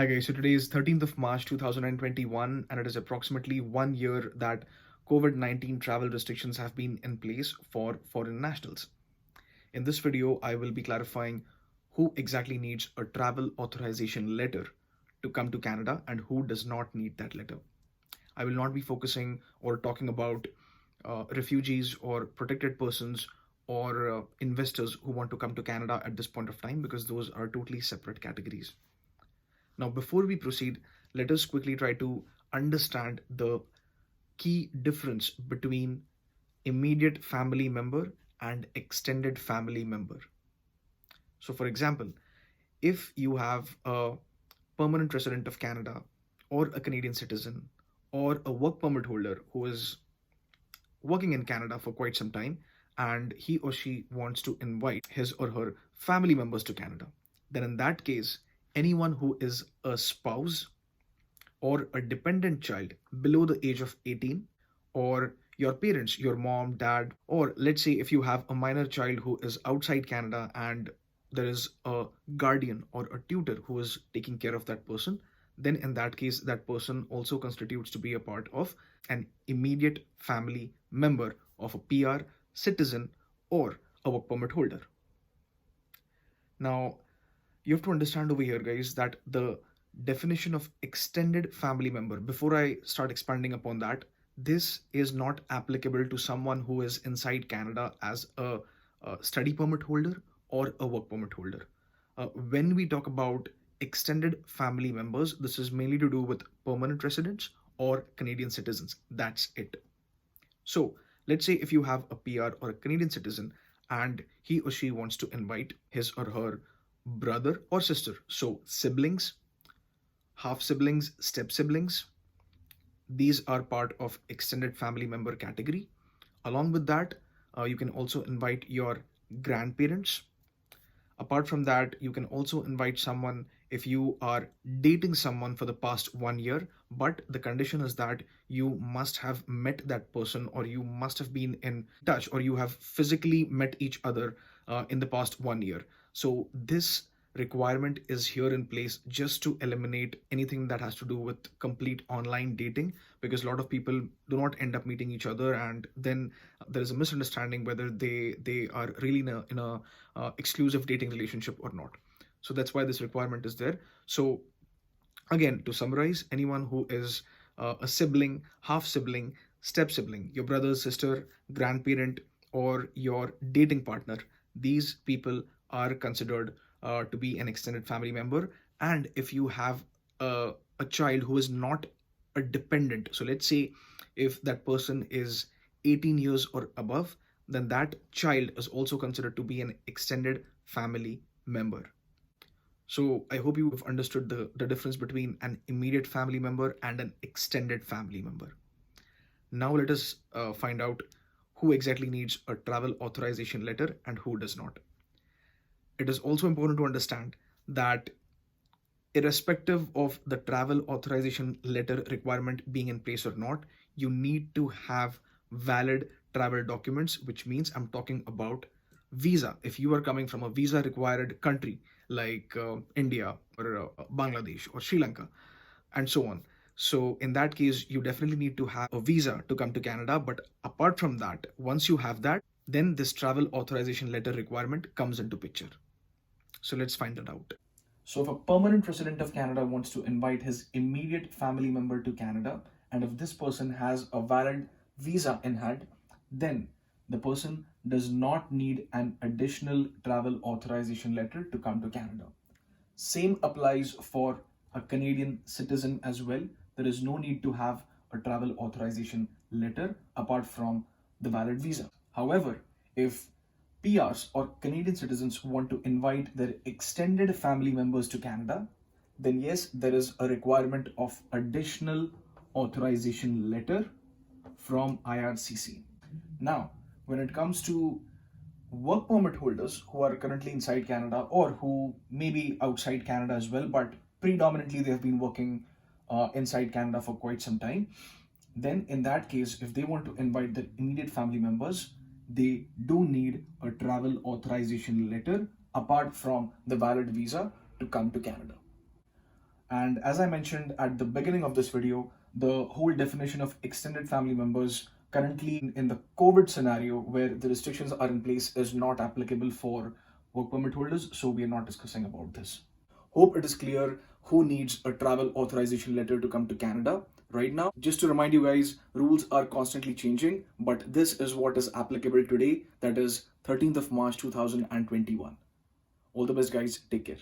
Hi guys, so today is 13th of March 2021 and it is approximately 1 year that COVID-19 travel restrictions have been in place for foreign nationals. In this video, I will be clarifying who exactly needs a travel authorization letter to come to Canada and who does not need that letter. I will not be focusing or talking about refugees or protected persons or investors who want to come to Canada at this point of time because those are totally separate categories. Now, before we proceed, let us quickly try to understand the key difference between immediate family member and extended family member. So, for example, if you have a permanent resident of Canada or a Canadian citizen or a work permit holder who is working in Canada for quite some time and he or she wants to invite his or her family members to Canada, then in that case, anyone who is a spouse or a dependent child below the age of 18, or your parents, your mom, dad, or let's say if you have a minor child who is outside Canada and there is a guardian or a tutor who is taking care of that person, then in that case, that person also constitutes to be a part of an immediate family member of a PR, citizen, or a work permit holder. Now, you have to understand over here, guys, that the definition of extended family member, before I start expanding upon that, this is not applicable to someone who is inside Canada as a study permit holder or a work permit holder. When we talk about extended family members, this is mainly to do with permanent residents or Canadian citizens. That's it. So let's say if you have a PR or a Canadian citizen and he or she wants to invite his or her brother or sister, so siblings, half siblings, step siblings, these are part of extended family member category. Along with that, you can also invite your grandparents. Apart from that, you can also invite someone if you are dating someone for the past 1 year, but the condition is that you must have met that person or you must have been in touch or you have physically met each other in the past 1 year. So this requirement is here in place just to eliminate anything that has to do with complete online dating, because a lot of people do not end up meeting each other and then there is a misunderstanding whether they are really in a exclusive dating relationship or not. So that's why this requirement is there. So again, to summarize, anyone who is a sibling, half sibling, step sibling, your brother, sister, grandparent, or your dating partner, these people are considered to be an extended family member. And if you have a child who is not a dependent, so let's say if that person is 18 years or above, then that child is also considered to be an extended family member. So I hope you have understood the difference between an immediate family member and an extended family member. Now let us find out who exactly needs a travel authorization letter and who does not. It is also important to understand that irrespective of the travel authorization letter requirement being in place or not, you need to have valid travel documents, which means I'm talking about visa. If you are coming from a visa required country like India or Bangladesh or Sri Lanka and so on. So in that case, you definitely need to have a visa to come to Canada. But apart from that, once you have that, then this travel authorization letter requirement comes into picture. So let's find it out. So, if a permanent resident of Canada wants to invite his immediate family member to Canada, and if this person has a valid visa in hand, then the person does not need an additional travel authorization letter to come to Canada. Same applies for a Canadian citizen as well. There is no need to have a travel authorization letter apart from the valid visa. However, if PRs or Canadian citizens want to invite their extended family members to Canada, then yes, there is a requirement of additional authorization letter from IRCC. Now, when it comes to work permit holders who are currently inside Canada or who may be outside Canada as well, but predominantly they have been working inside Canada for quite some time, then in that case, if they want to invite their immediate family members, they do need a travel authorization letter apart from the valid visa to come to Canada. And as I mentioned at the beginning of this video, the whole definition of extended family members currently in the COVID scenario where the restrictions are in place is not applicable for work permit holders. So we are not discussing about this. Hope it is clear who needs a travel authorization letter to come to Canada right now. Just to remind you guys, rules are constantly changing, but this is what is applicable today, that is 13th of March 2021. All the best, guys. Take care.